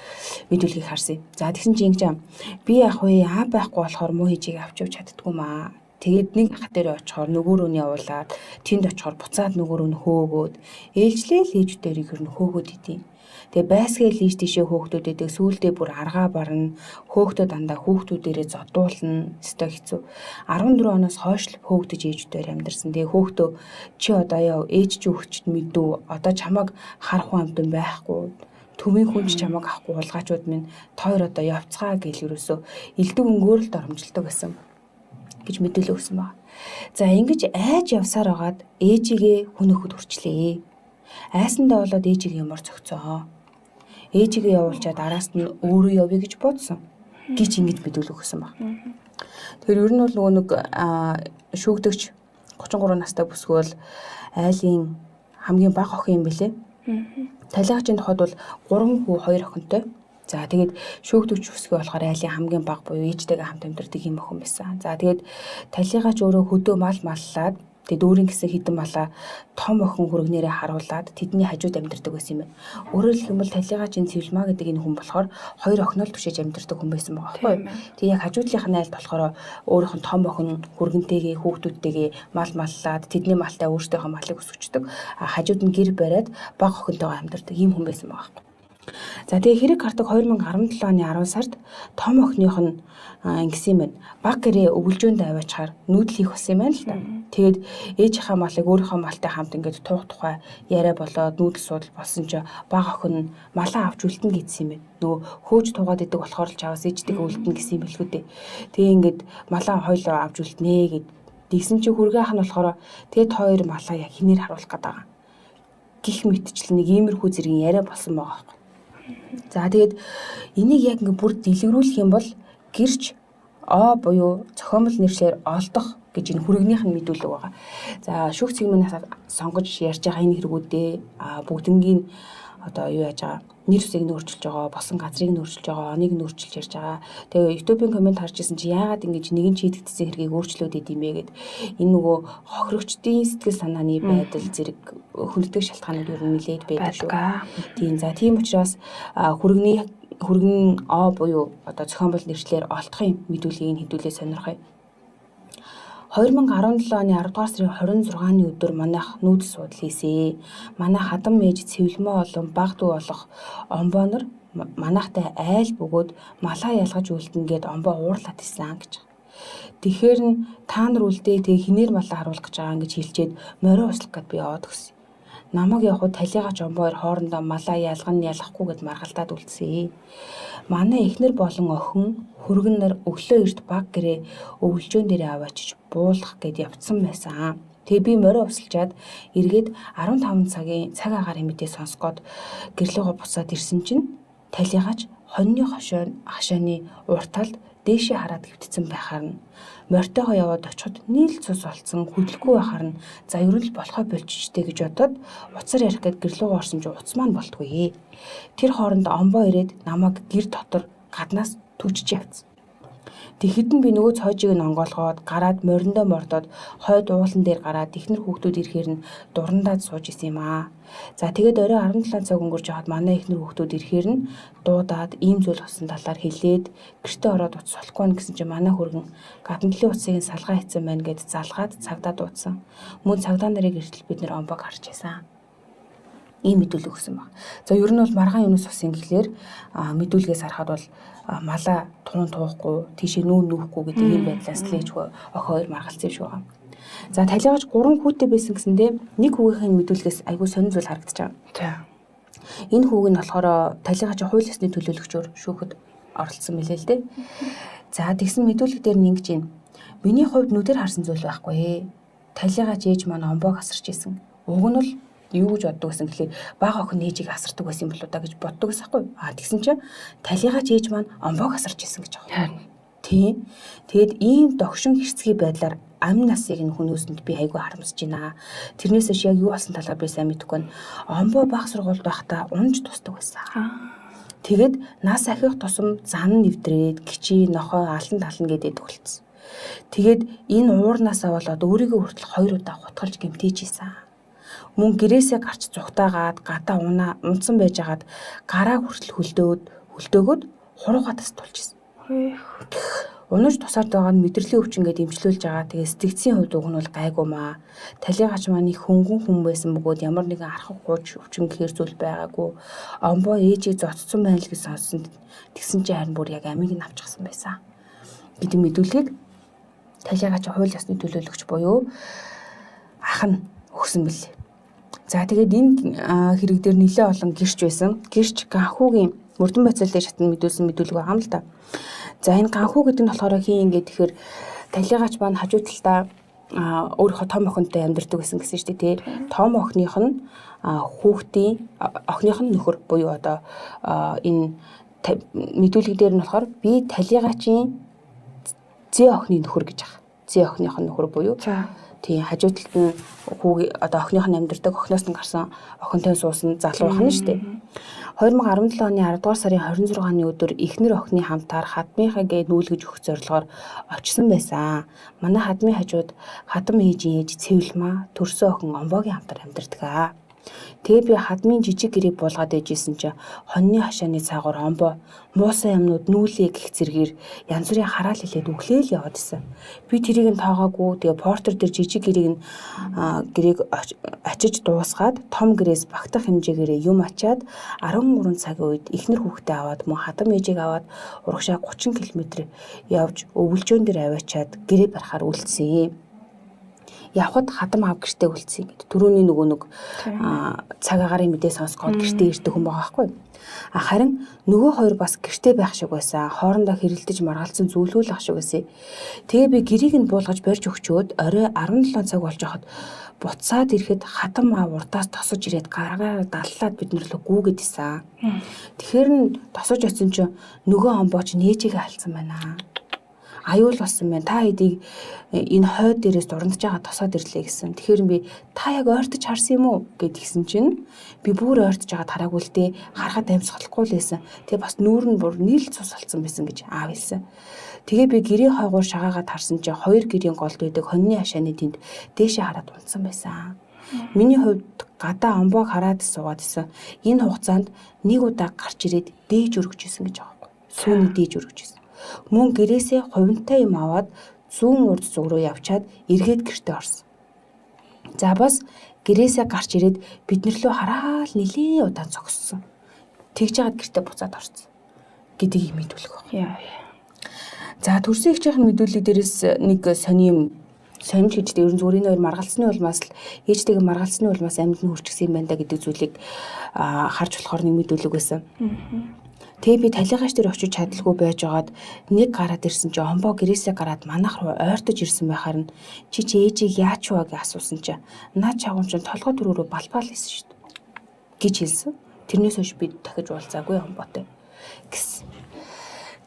мэдүүлгийг харсан. За тэгсэн чинь ингэж би яг вэ аа байхгүй болохоор муу хижийг авч явж чаддгүй маа. Тэгээд нэг ах дээр очихоор нөгөөрөө нь явуулаад тэнд очихоор буцаад нөгөөрөө нь хөөгөөд ээлжлээл ээжүүдэрийг ер нь хөөгөөд идэв. Тэгээ байсгээл ийш тийшээ хөөхтүүдэд сүүлдээ бүр аргаа барна. Хөөхтөө дандаа хүүхдүүдээрээ зодуулна. Өстой хэцүү. 14 оноос хойш л хөөгдөж ээжүүдээр амьдарсан. Тэгээ хөөхтөө чи одоо яв ээж чи өгчд мэдүү. Одоо чамаг харах амтан байхгүй. Төвийн хүн ч чамаг авахгүй улгаачуд минь тойр одоо явцгаа гэл ерөөсөө элдв өнгөөр л доромжилдог байсан гэж мэдээлэл өгсөн байна. За ингэж айж явсаар агаад ээжигээ хөнөөхөд хүрчлээ. Айсандаа болоод ээжигээ ямар зөгцөө. Ээжигээ явуулчаад араас нь өөрөө явъя гэж бодсон. Гэж ингэж мэдүүлэг өгсөн байна. Тэгэхээр ер нь бол нөгөө нэг шүүгдэгч 33 настай бүсгүүл айлын хамгийн бага охин юм бэлээ. Талигачийн тухайд бол 3 хүү 2 охинтой. За тэгээд шүүгдэгч бүсгүй болохоор айлын хамгийн бага буюу ээжтэйгээ хамт амьдардаг юм охин байсан. За тэгээд талигаач өөрөө хөдөө мал маллаад тэгээд өөрийн гэсэн хідэн малаа том охин хүргнээрээ харуулад тэдний хажууд амьдардаг байсан юм байна. Өөрөөр хэлбэл талигаачийн цэвэлмаа гэдэг энэ хүн болохоор 2 охинол түшээж амьдардаг хүн байсан байгаа байхгүй. Тэгээд яг хажуудлынх нь айл болохоор өөрийнх нь том охин хүргэнтэйгээ хүүхдүүдтэйгээ мал маллаад тэдний малтай өөртөөхөө малыг өсгөждөг. Хажууд нь гэр бариад бага охинтойгоо амьдардаг ийм хүн байсан байгаа. За тэгээ хэрэг гардаг 2017 оны 10 сард том охиных нь ингэсэн юм байна. Баг гэрээ өвөлжөөнд аваачаар нүүдэл хийх болсон юм байна л та. Тэгээд ээжийнхээ малыг өөрийнхөө малтай хамт ингээд туух тухай яриа болоод нүүдэл суудал болсон чи баг охин нь малаа авч үлдэнэ гэсэн юм байна. Нөгөө хөөж тугаад идэг болохоор л чаваас ээжтэйгээ үлдэнэ гэсэн юм билгүй дээ. Тэгээ ингээд малаа хойлоо авч үлдэнэ гэд. Тэгсэн чи хүргээх нь болохоор тэгээд хоёр малаа яг хинээр харуулах гээд байгаа. Гих мэтчил нэг иймэрхүү зэргийн яриа болсон байгаа. За тэгээд энийг яг ингээ бүр дэлгэрүүлэх юм бол гэрч буюу зохиомл нэршлэр олдох гэж энэ хүрэгнийх нь мэдүүлэг байгаа. За шүүх цэгмээс сонгож ярьж байгаа энэ хэрэгүүдээ бүгднгийн одоо юу яаж байгаа нэр үсийг нь өөрчилж байгаа, босон газрыг нь өөрчилж байгаа, оныг нь өөрчилж ярьж байгаа. Тэгээ YouTube-ийн комент харж ирсэн чи яагаад ингэж нэгэн чийдэгдсэн хэргийг өөрчлөөд идэм бэ гэд энэ нөгөө хохирогчдын сэтгэл санааны байдал зэрэг хүндэтгэх шалтгаанууд юу нэлээд байдаг шүү. Тийм за тийм учраас хүргэн буюу одоо зохиомл нэршлэр олдохын мэдүүлгийг хэдүүлээ сонирхъя. 2017 оны 10 дугаар сарын 26-ны өдөр манайх нүүдэл суудал хийсэн. Манай хадам ээж цэвэлмээ болон баг дүү болох омбонор манайхтай айл бөгөөд малаа ялгаж үлдэн гээд омбоо уурлаад исэн гэж. Тэгэхээр нь та нар үлдээ тэг хинээр малаа харуулах гэж байгаа гэж хэлчихэд морио услах гэд би яваад өгсөн. Намаг явхад талигаач омбоор хоорондоо малаа ялган ялахгүй гэд маргалтаад үлдсэн. Манай эхнэр болон охин хүргэн нар өглөө эрт баг гэрээ өвөлжөөн дээрээ аваачиж буулгах гэд явцсан байсан. Тэгээ би морио усалчаад эргээд 15 цагийн цаг агаарын мэдээ сонсгоод гэрлөөгөө буцаад ирсэн чинь талигаач хоньны хашааны урталд дээшээ хараад хэвтсэн байхаар нь морьтойгоо яваад очиход нийл цус олцсон хөдлөхгүй байхаар нь за ер нь л болохоо болчихжтэй гэж бодоод уцаар ярих гээд гэрлөөгөө орсон чинь уц маань болтгүй. Тэр хооронд омбоо ирээд намайг гэр дотор гаднаас түжиж явцсан. Тэгэхэд нь би нөгөө цоожийг нь онгоолгоод гараад мориндоо мордоод хойд уулан дээр гараад ихнэр хүүхдүүд ирэхээр нь дурандаад сууж исэн юм аа. За тэгээд орой 17 цаг өнгөрч яваад манай ихнэр хүүхдүүд ирэхээр нь дуудаад ийм зүйл болсон талаар хэлээд гэртээ ороод утас болохгүй нь гэсэн чинь манай хөргөн гадна талын утсыг салгаа хийсэн байна гэд залгаад цагдаа дуудсан. Мөн цагдаа нарыг иртэл бид нэр омбог харж байсан. Ийм мэдүүлэг өгсөн баг. За ер нь бол маргаан юунаас болсон гэхлээр мэдүүлгээс харахад бол малаа туун туухгүй, тийшээ нүүн нүүхгүй гэдэг ийм байдлаас л ээж охин хоёр маргалцсан юм шиг байгаа. За талигаж 3 хүүтэй байсан гэсэндээ нэг хүүгийнхээ мэдүүлгээс айгүй сонир зүйл харагдаж байгаа. За. Энэ хүүг нь болохоор талигаж хууль ёсны төлөөлөгчөөр шүүхэд оролцсон мэлээ л дээ. За тэгсэн мэдүүлэг дээр нь ингэж юм. Миний хувьд нүдээр харсан зүйл байхгүй. Талигаж ээж маань омбог асарч исэн. Уг нь бол юу гэж боддог гэсэн гэхлээр бага охин ээжийг асардаг байсан болоо да гэж боддог гэсэхгүй. Тэгсэн чинь талигаач ээж маань омбог асарч исэн гэж байгаа. Тийм. Тэгэд ийм догшин хэрцгий байдлаар амь насыг нь хүмүүстэнд би айгүй харамсаж байна. Тэрнээс яг юу болсон талаар би сайн мэдэхгүй байна. Омбоо бага сургуульд байхдаа унж тусдаг байсан. Тэгэд нас ахих тусам зан нэвтрээд гिचий нохой алан талан гэдэг төгөлцсөн. Тэгэд энэ уурнаасаа болоод өөрийгөө хүртэл 2 удаа хутгалж гэмтээж исэн. Мөн гэрээсээ гарч зүхтаагаад гадаа унтсан байжгаад гараа хүртэл хөлдөөгөөд хуруугаа тасдуулж исэн. Унаж тусаад байгаа нь мэдрэлийн өвчнгээд эмчлүүлж байгаа. Тэгээ сэтгцийн хувьд уг нь бол гайгүй маа. Талигаач маань их хөнгөн хүн байсан бөгөөд ямар нэгэн архах гууч өвчин гэхэр зүйл байгаагүй. Омбоо ээжийг зодцсон байна л гэж сонссон. Тэгсэн чинь харин бүр яг амийг нь авчихсан байсан. Гэдэг мэдүүлгийг талигаач хууль ёсны төлөөлөгч буюу ах нь өгсөн бэлээ. За тэгээд энэ хэрэг дээр нэлээд олон гэрч байсан. Гэрч ганхуугийн мөрдөн байцаалын шатнд мэдүүлсэн мэдүүлэг байгаа юм л да. За энэ ганхуу гэдэг нь болохоор хин ингээд тэгэхээр талигаач маань хажуу талдаа өөрийнхөө том охинтой амьдардаг байсан гэсэн шүү дээ тий. Том охиных нь хүүхдийн охиных нь нөхөр буюу одоо энэ мэдүүлэг дээр нь болохоор би талигаачийн зээ охины нөхөр гэж байгаа. Зээ охиных нь нөхөр буюу тийм хажуу талд нь хүүгийн одоо охиных нь амьдардаг охиноос нь гарсан охинтой суусан залуу охин шүү дээ. 2017 оны 10 дугаар сарын 26-ны өдөр эхнэр охины хамтаар хадмынхаа нүүлгэж өгөх зорилгоор очсон байсан. Манай хадмын хажууд хадам ээжийн ээж Цэвэлмаа төрсөн охин омбогийн хамтаар амьдардаг. Тэгээ би хадмын жижиг гэрээг буулгаад ээжсэн чинь хоньны хашааны цаагуур омбоо муусан юмнууд нүүлээ гэх зэргээр янз бүрийн хараал хэлээд өглөөл яваад исэн. Би тэрийг нь тоогоогүй. Тэгээ портер дээр жижиг гэрээг очиж дуусгаад том гэрээс багтах хэмжээгээр юм ачаад 13 цагийн үед эхнэр хүүхдээ аваад мөн хадам ээжийг аваад урагшаа 30 км явж өвөлжөөн дээр аваачаад гэрээ барахаар үлдсэн. Явхад хадам аав гэртээ үлдсэн гэдэг. Түрүүний нөгөө нэг цаг агарын мэдээ сонсгоод гэртээ ирдэг хүн байгаа байхгүй. Харин нөгөө хоёр бас гэртээ байх шиг байсан. Хоорондоо хэрэлдэж маргалцсан зүйлүүлэх шиг байсан. Тэгээ би гэрийг нь буулгаж барьж өгчөөд орой 17 цаг болж хахад буцаад ирэхэд хадам аав урдаас тосож ирээд гараараа даллаад бид нар л гүүгээд исэн. Тэгэхээр нь тосож очсон чинь нөгөө омбооч нээжигээ алдсан байна. Аюул болсон байна. Та хэдийг энэ хойд дээрээс дурандж байгаа тосоод ирлээ гэсэн. Тэгэхээр би та яг ойртож харсан юм уу гэдгийгсэн чинь би бүр ойртож байгаа хараагүй л дээ. Харахад амьсгалахгүй л байсан. Тэгээ бас нүүр нь бүр нийлж цус болсон байсан гэж аав хэлсэн. Тэгээ би гэрийн хойгоор шагаагаад харсан чинь 2 гэрийн голд байдаг хоньны хашааны тэнд дээшээ хараад унтсан байсан. Миний хувьд гадаа омбог хараад суугаад исэн. Энэ хугацаанд нэг удаа гарч ирээд дээж өргөж исэн гэж байгаа байхгүй. Сүүний дээж өргөж исэн. Мөн гэрээсээ хувинтай юм аваад зүүн урд зүг рүү явчаад эргээд гэртээ орсон. За бас гэрээсээ гарч ирээд биднэр лөө хараал нэлээ удаа зогссон. Тэгж яагаад гэртээ буцаад орсон гэдгийг мэдүүлэх байна. За төрсөн ихчийн мэдүүлэг дээрээс нэг сонь гэж ер нь зүгээр энэ хоёр маргалцсны улмаас л ээжтэйгээ маргалцсны улмаас амьд нь хүрчихсэн юм байна да гэдэг зүйлийг харж болохоор нэг мэдүүлэг байсан. Тэгээ би талигаач дээр очиж чадалгүй байжгаад нэг гараад ирсэн чи омбоо гэрээсээ гараад манайх руу ойртож ирсэн байхаар нь чи ээжийг яач вэ гэж асуусан чи наа чагуун чин толгой төрөөрөө балбаал хийсэн шүү дээ гэж хэлсэн. Тэрнээс хойш би дахиж уулзаагүй омбоотой гэсэн.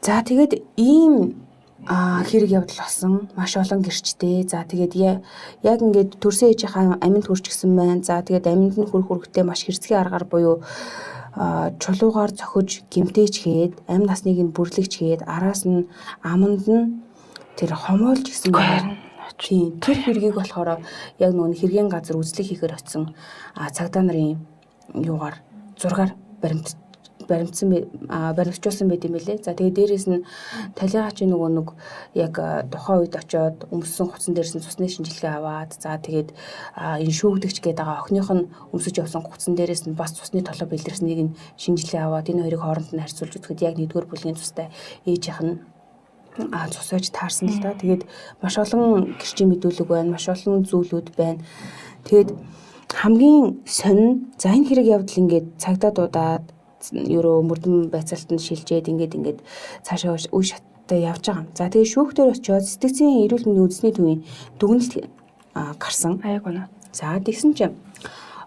За тэгээд ийм хэрэг явдал болсон. Маш олон гэрчтэй. За тэгээд яг ингээд төрсөн ээжийнхаа аминд хүрчихсэн байна. За тэгээд аминд нь хүрэх хүрхтээ маш хэрцгий аргаар буюу чулуугаар зохиж гимтээч хэд амь насныг нь бүрлэгч хэд араас нь аманд нь тэр хомоолж гисэн байна. Тийм тэр хэргийг болохоор яг нөгөө хэргийн газар үзлэг хийхээр очисон цагдаа нарын юугаар зургаар баримтжуулсан байт юм билэ. За тэгээд дээрэс нь талигач нөгөө нэг яг тухайн үед очиод өмссөн хувцсан дээрс нь цусны шинжилгээ аваад за тэгээд энэ шүүгдэгч гээд байгаа охиных нь өмсөж явсан хувцсан дээрс нь бас цусны толгой бэлдэрснийг нь шинжилгээ аваад энэ хоёрыг хооронд нь харьцуулж үзэхэд яг нэгдүгээр бүлгийн цустай ээжийнх нь цусбайж таарсан л да. Тэгээд маш олон гэрчийн мэдүүлэг байна, маш олон зүйлүүд байна. Тэгээд хамгийн сонин за энэ хэрэг явдал ингээд цагдаа дуудаад ерөө мөрдөн байцаалтанд шилжээд ингээд цаашаа үе шаттай явж байгаа юм. За тэгээ шүүхтэр очиод сэтгцийн эрүүл мэндийн үндэсний төвийн дүгнэлт гарсан. Айгуна. За тэгсэн чинь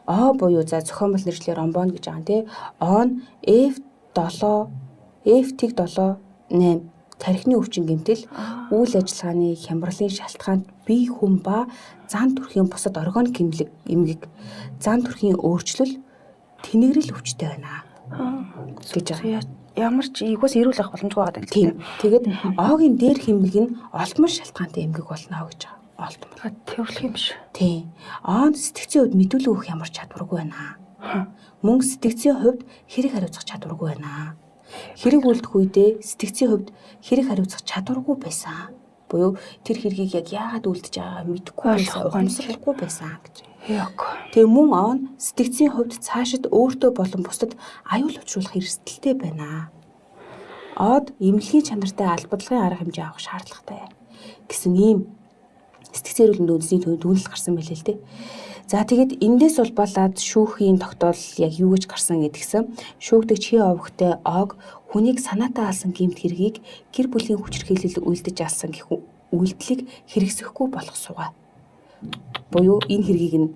буюу за зохион байгуулалт нэршлэр омбон гэж байгаа юм тий. Он F7-8 тархины өвчин гэмтэл үйл ажиллагааны хямралын шалтгаанд бие хүн ба зан төрхийн бусад органик эмгэг зан төрхийн өөрчлөл тэнэгрэл өвчтэй байна гэж байгаа. Ямар ч ийгээс эрүүл авах боломжгүй байгаа юм. Тийм. Тэгээд Огийн дээр хэмнэг нь олдмор шалтгаантай эмгэг болно гэж байгаа. Олдмор. Тэрвэрлэх юм биш. Тийм. Онд сэтгцийн хувьд мэдүүлэг өгөх ямар чадваргүй байна. Мөн сэтгцийн хувьд хэрэг хариуцах чадваргүй байна. Хэрэг үлдэх үедээ сэтгцийн хувьд хэрэг хариуцах чадваргүй байсан. Буюу тэр хэргийг яг яагаад үлдэж байгааг мэдэхгүй байсан, ухамсарлахгүй байсан гэж. Тэгээ мөн он сэтгцийн хувьд цаашид өөртөө болон бусдад аюул учруулах эрсдэлтэй байна. Од эмнэлгийн чанартай албадлагын арга хэмжээ авах шаардлагатай гэсэн ийм сэтгцийн эрүүл мэндийн үндэсний төвийн дүгнэлт гарсан байлээ л дээ. За тэгэд эндээс улбалаад шүүхийн тогтоол яг юу гэж гарсан гэдгсэн шүүгдэгч хий овогтой Ог хүнийг санаатаа алсан гэмт хэргийг гэр бүлийн хүчирхийлэл үйлдэж алсан гэх үйлдэлийг хэрэгсэхгүй болох сугаа. Буюу энэ хэргийг нь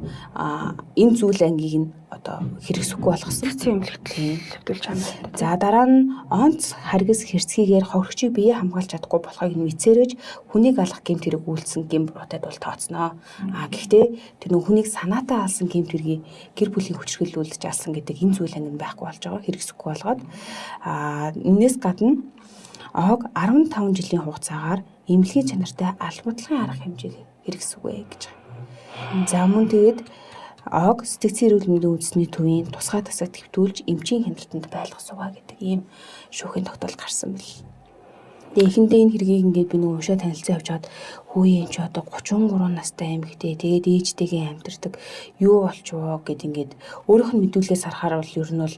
энэ зүйл ангийг нь одоо хэрэгсэхгүй болгосон. Тийм лөвтөлж чанаа. За дараа нь онц харгас хэрцгийгээр хохирогчийг бие хамгаалж чадахгүй болохыг нь мэдсээрэж хүнийг алах гэмт хэрэг үйлдсэн гэм буруудад бол тооцноо. Гэхдээ тэр нүг хүнийг санаатаа алсан гэмт хэргийг гэр бүлийн хүчирхийлэл үйлдэж алсан гэдэг энэ зүйл анги нь байхгүй болж байгаа. Хэрэгсэхгүй болгоод энэс гадна Ог 15 жилийн хугацаагаар эмнэлгийн чанартай албадлагын арга хэмжээг хэрэгсэвэ гэж. За мөн тэгээд Ог сэтгцийн эрүүл мэндийн үндэсний төвийн тусгай тасаг твтүүлж эмчийн хяналтанд байлгасугаа гэдэг ийм шүүхийн тогтоол гарсан бэл. Тэгээ эхэндээ энэ хэргийг ингээд би нэг уншаа танилцсан явж хаад хөөе энэ ч одоо 33 настай эмэгтэй тэгээд ээжтэйгээ амьдэрдэг юу болчихвоо гэд ингээд өөрийнх нь мэдүүлгээс харахаар бол ер нь бол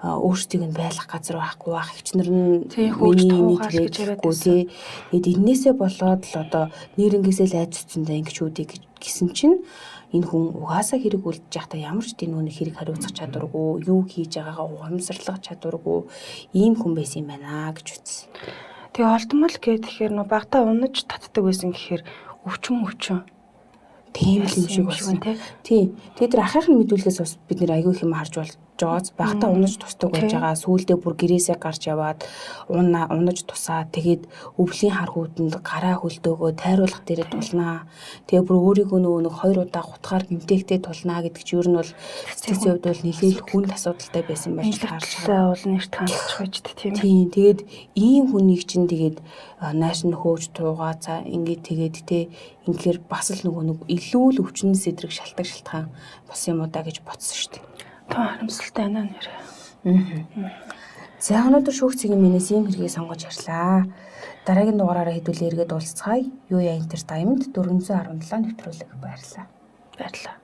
өөрсдийг нь байлгах газар байхгүй байх хвчнэр нь миний гэж яриадгүй тий. Тэгэд энээсээ болоод л одоо нэрнгээсээ л айц цэцэндээ ингэчүүдийг гэсэн чинь энэ хүн угаасаа хэрэг үлдэж явахдаа ямар ч тийм нүг хэрэг хариуцах чадваргүй юу хийж байгаагаа ухамсарлах чадваргүй ийм хүн байсан юм байна гэж үзсэн. Тэгээ олдмол гэхээр нөө багтаа унаж татдаг байсан гэхээр өвчин. Тийм л юм шиг болсон тий. Тэгээд тэр ахыхны мэдүүлгээс бас бид нэр аягүй хэм харж болж байгааз багтаа унаж тусдаг байж байгаа. Сүүлдээ бүр гэрээсээ гарч яваад унаж тусаад тэгээд өвлийн хар хүүтэнд гараа хөлдөөгөө тайруулах дээрээ тулнаа. Тэгээ бүр өөрийгөө нэг 2 удаа гутгаар гимтэхтэй тулнаа гэдэг чи ер нь бол сэтгцийн хувьд бол нэлээд хүнд асуудалтай байсан байж харж байгаа. Уул нэрт хандчих байж тийм. Тийм тэгээд ийм хүнийг чинь тэгээд нааш нь хөөж туугаа за ингээд тэгээд те ингээр бас л нэг илүү л өвчнөс эдрэг шалтгаан бос юм уу да гэж бодсон шүү дээ. Тоо харамсалтай байна нэр. За өнөөдөр шүүх цэгийн минээс ийм хэргийг сонгож ярьлаа. Дараагийн дугаараараа хэдүүлээ эргээд уулзцгаая. Юу яа Entertainment 417 нэвтрүүлэг баярлаа. Баярлалаа.